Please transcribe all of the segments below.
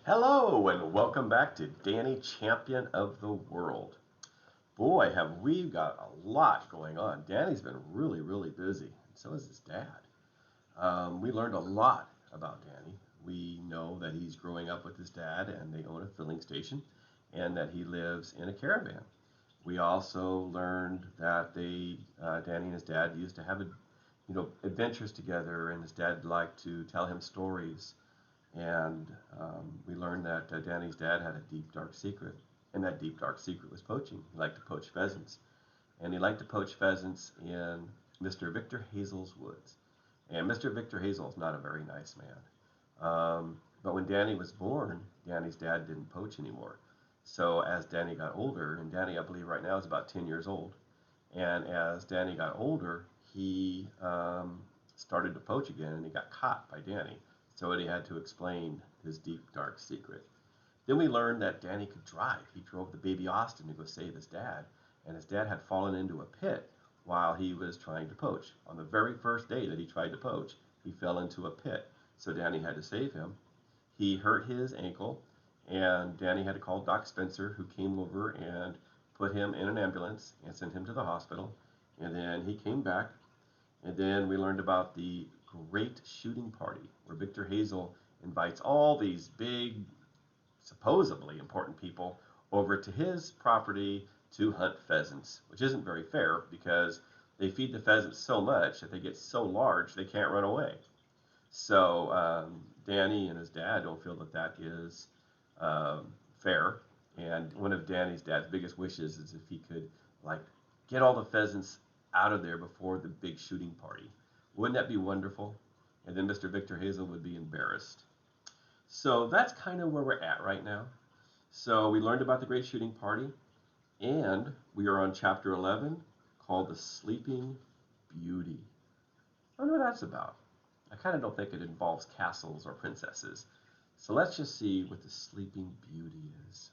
Hello and welcome back to Danny, Champion of the World. Boy, have we got a lot going on. Danny's been really busy, and so is his dad. We learned a lot about Danny. We know that he's growing up with his dad and they own a filling station and that he lives in a caravan. We also learned that Danny and his dad used to have adventures together, and his dad liked to tell him stories. And we learned that Danny's dad had a deep, dark secret, and that deep, dark secret was poaching. He liked to poach pheasants, and he liked to poach pheasants in Mr. Victor Hazel's woods. And Mr. Victor Hazel is not a very nice man. But when Danny was born, Danny's dad didn't poach anymore. So as Danny got older, and Danny, I believe right now is about 10 years old, and as Danny got older, he started to poach again, and he got caught by Danny. So he had to explain his deep, dark secret. Then we learned that Danny could drive. He drove the baby Austin to go save his dad, and his dad had fallen into a pit while he was trying to poach. On the very first day that he tried to poach, he fell into a pit. So Danny had to save him. He hurt his ankle, and Danny had to call Doc Spencer, who came over and put him in an ambulance and sent him to the hospital. And then he came back, and then we learned about the great shooting party where Victor Hazel invites all these big, supposedly important people over to his property to hunt pheasants, which isn't very fair because they feed the pheasants so much that they get so large they can't run away. So Danny and his dad don't feel that that is fair. And one of Danny's dad's biggest wishes is if he could like get all the pheasants out of there before the big shooting party. Wouldn't that be wonderful? And then Mr. Victor Hazel would be embarrassed. So that's kind of where we're at right now. So we learned about the Great Shooting Party, and we are on Chapter 11 called The Sleeping Beauty. I wonder what that's about. I kind of don't think it involves castles or princesses. So let's just see what the Sleeping Beauty is.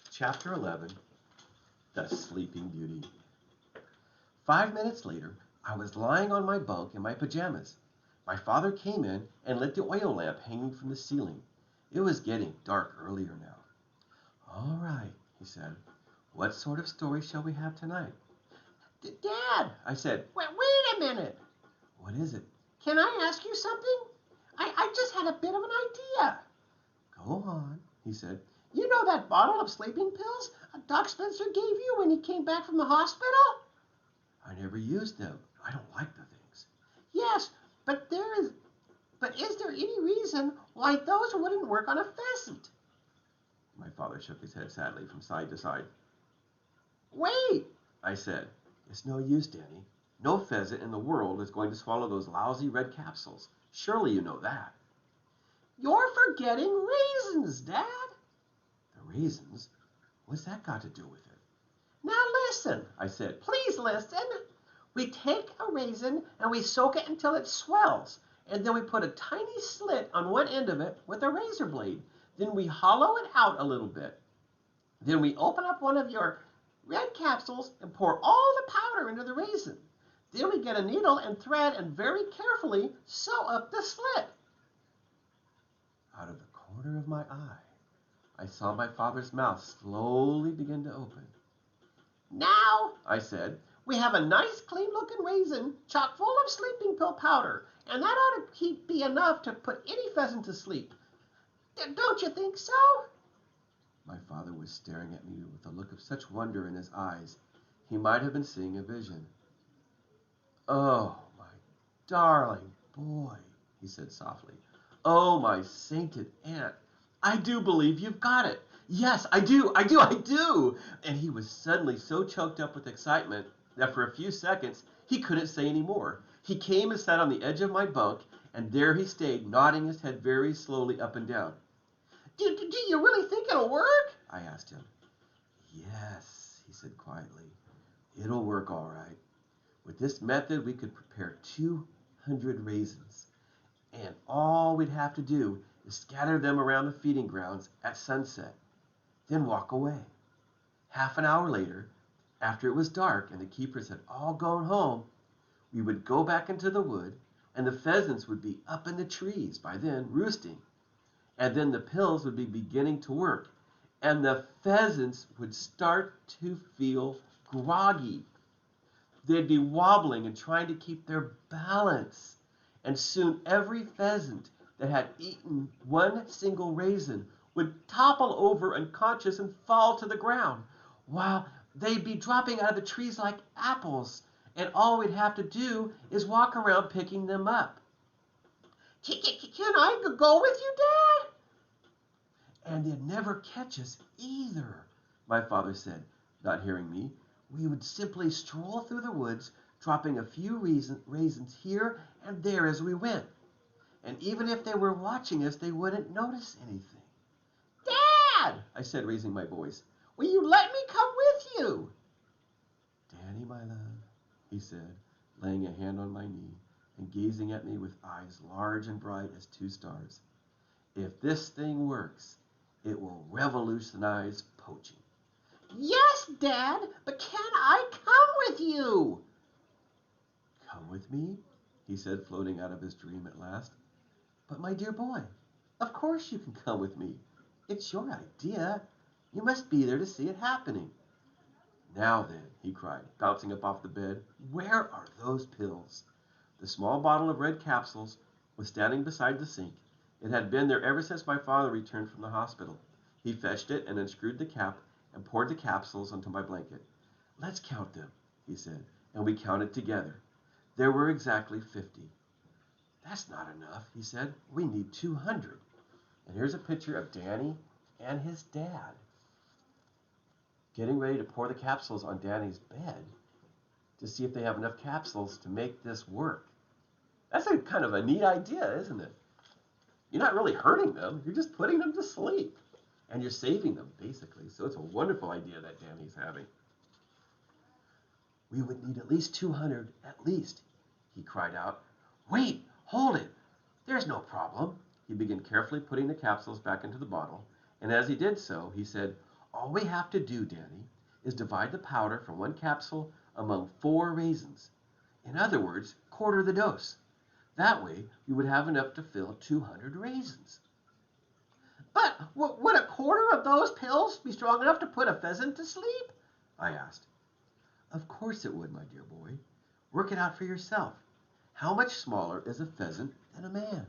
Chapter 11, The Sleeping Beauty. 5 minutes later, I was lying on my bunk in my pajamas. My father came in and lit the oil lamp hanging from the ceiling. It was getting dark earlier now. "All right," he said. "What sort of story shall we have tonight?" Dad, I said. wait a minute. "What is it?" Can I ask you something? I just had a bit of an idea. "Go on," he said. You know that bottle of sleeping pills Doc Spencer gave you when he came back from the hospital? "I never used them. I don't like the things." Yes, but is there any reason why those wouldn't work on a pheasant? My father shook his head sadly from side to side. Wait, I said. "It's no use, Danny. No pheasant in the world is going to swallow those lousy red capsules. Surely you know that." you're forgetting raisins, Dad. "The raisins? What's that got to do with it?" Now listen, I said. please listen. We take a raisin and we soak it until it swells. And then we put a tiny slit on one end of it with a razor blade. Then we hollow it out a little bit. Then we open up one of your red capsules and pour all the powder into the raisin. Then we get a needle and thread and very carefully sew up the slit. Out of the corner of my eye, I saw my father's mouth slowly begin to open. Now, I said, we have a nice clean looking raisin chock full of sleeping pill powder. And that ought to be enough to put any pheasant to sleep. Don't you think so? My father was staring at me with a look of such wonder in his eyes, he might have been seeing a vision. "Oh, my darling boy," he said softly. "Oh, my sainted aunt, I do believe you've got it. Yes, I do. And he was suddenly so choked up with excitement that for a few seconds he couldn't say any more. He came and sat on the edge of my bunk, and there he stayed, nodding his head very slowly up and down. Do you really think it'll work? I asked him. "Yes," he said quietly. "It'll work all right. With this method, we could prepare 200 raisins. And all we'd have to do is scatter them around the feeding grounds at sunset, then walk away. Half an hour later, after it was dark and the keepers had all gone home, we would go back into the wood, and the pheasants would be up in the trees by then, roosting, And then the pills would be beginning to work, and the pheasants would start to feel groggy. They'd be wobbling and trying to keep their balance. And soon every pheasant that had eaten one single raisin would topple over unconscious and fall to the ground, while they'd be dropping out of the trees like apples. And all we'd have to do is walk around picking them up. Can I go with you, Dad? And they'd never catch us either, my father said, not hearing me. We would simply stroll through the woods, dropping a few raisins here and there as we went. And even if they were watching us, they wouldn't notice anything. Dad, I said, raising my voice, will you let me come with you? Danny, my love, he said, laying a hand on my knee and gazing at me with eyes large and bright as two stars. If this thing works, it will revolutionize poaching. Yes, Dad, but can I come with you? Come with me? He said, floating out of his dream at last. But my dear boy, of course you can come with me. It's your idea. You must be there to see it happening. Now then, he cried, bouncing up off the bed, where are those pills? The small bottle of red capsules was standing beside the sink. It had been there ever since my father returned from the hospital. He fetched it and unscrewed the cap and poured the capsules onto my blanket. Let's count them, he said, and we counted together. There were exactly 50. That's not enough, he said. We need 200. And here's a picture of Danny and his dad getting ready to pour the capsules on Danny's bed to see if they have enough capsules to make this work. That's a kind of a neat idea, isn't it? You're not really hurting them. You're just putting them to sleep. And you're saving them, basically. So it's a wonderful idea that Danny's having. We would need at least 200, at least, he cried out. Wait, hold it. There's no problem. He began carefully putting the capsules back into the bottle. And as he did so, he said, all we have to do, Danny, is divide the powder from one capsule among 4 raisins. In other words, quarter the dose. That way, we would have enough to fill 200 raisins. But would a quarter of those pills be strong enough to put a pheasant to sleep? I asked. Of course it would, my dear boy. Work it out for yourself. How much smaller is a pheasant than a man?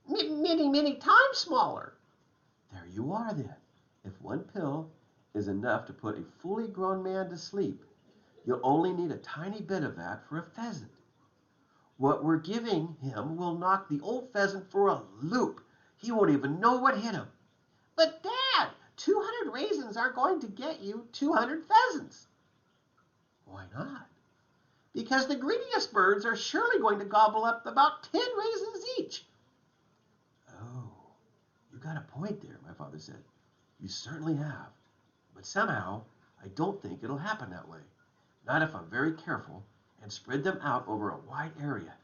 Many, many times smaller. There you are then. If one pill is enough to put a fully grown man to sleep, you'll only need a tiny bit of that for a pheasant. What we're giving him will knock the old pheasant for a loop. He won't even know what hit him. But, Dad, 200 raisins aren't going to get you 200 pheasants. Why not? Because the greediest birds are surely going to gobble up about 10 raisins each. Oh, you got a point there, my father said. You certainly have. But somehow, I don't think it'll happen that way. Not if I'm very careful and spread them out over a wide area.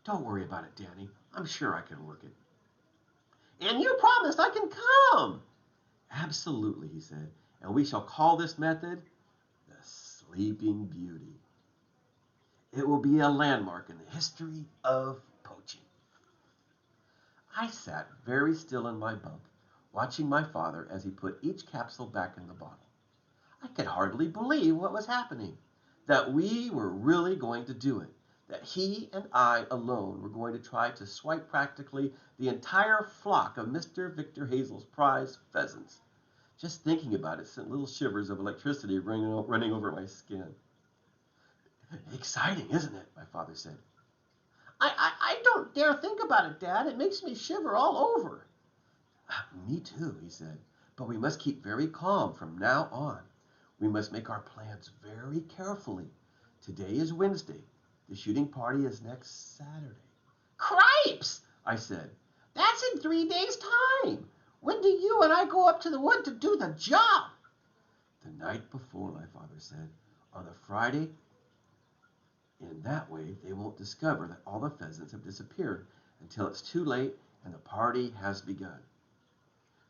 Don't worry about it, Danny. I'm sure I can work it. And you promised I can come. Absolutely, he said. And we shall call this method the Sleeping Beauty. It will be a landmark in the history of poaching. I sat very still in my bunk, watching my father as he put each capsule back in the bottle. I could hardly believe what was happening, that we were really going to do it, that he and I alone were going to try to swipe practically the entire flock of Mr. Victor Hazel's prize pheasants. Just thinking about it sent little shivers of electricity running over my skin. Exciting, isn't it? My father said. I don't dare think about it, Dad. It makes me shiver all over. Me too, he said. But we must keep very calm from now on. We must make our plans very carefully. Today is Wednesday. The shooting party is next Saturday. Cripes, I said. That's in 3 days' time. When do you and I go up to the wood to do the job? The night before, my father said. On the Friday. In that way, they won't discover that all the pheasants have disappeared until it's too late and the party has begun.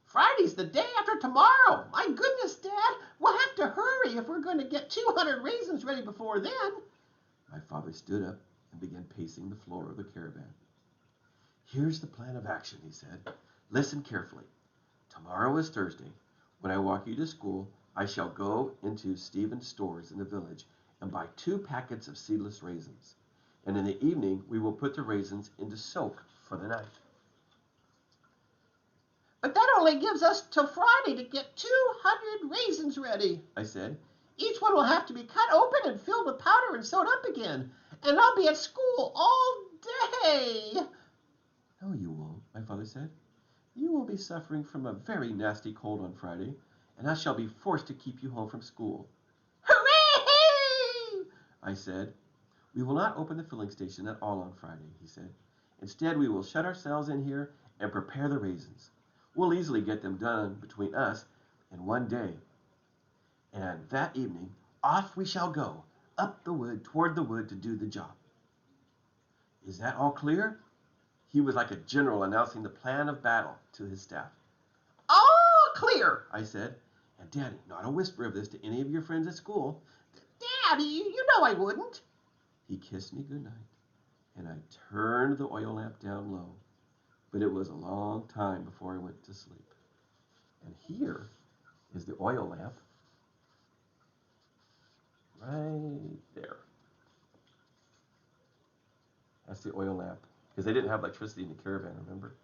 Friday's the day after tomorrow. My goodness, Dad, we'll have to hurry if we're going to get 200 raisins ready before then. My father stood up and began pacing the floor of the caravan. Here's the plan of action, he said. Listen carefully. Tomorrow is Thursday. When I walk you to school, I shall go into Stephen's stores in the village and buy 2 packets of seedless raisins. And in the evening, we will put the raisins into soak for the night. But that only gives us till Friday to get 200 raisins ready, I said. Each one will have to be cut open and filled with powder and sewed up again. And I'll be at school all day. No, you won't, my father said. You will be suffering from a very nasty cold on Friday, and I shall be forced to keep you home from school. Hooray! I said. We will not open the filling station at all on Friday, he said. Instead, we will shut ourselves in here and prepare the raisins. We'll easily get them done between us in one day. And that evening, off we shall go, up the wood, toward the wood to do the job. Is that all clear? He was like a general announcing the plan of battle to his staff. All clear, I said. And Daddy, not a whisper of this to any of your friends at school. Daddy, you know I wouldn't. He kissed me good night, and I turned the oil lamp down low. But it was a long time before I went to sleep. And here is the oil lamp right there. That's the oil lamp, because they didn't have electricity in the caravan, remember?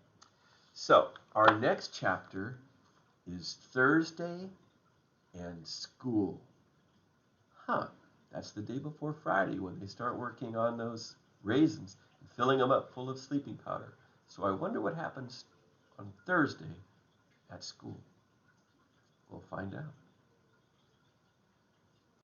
So, our next chapter is Thursday and school. That's the day before Friday when they start working on those raisins and filling them up full of sleeping powder. So I wonder what happens on Thursday at school. We'll find out.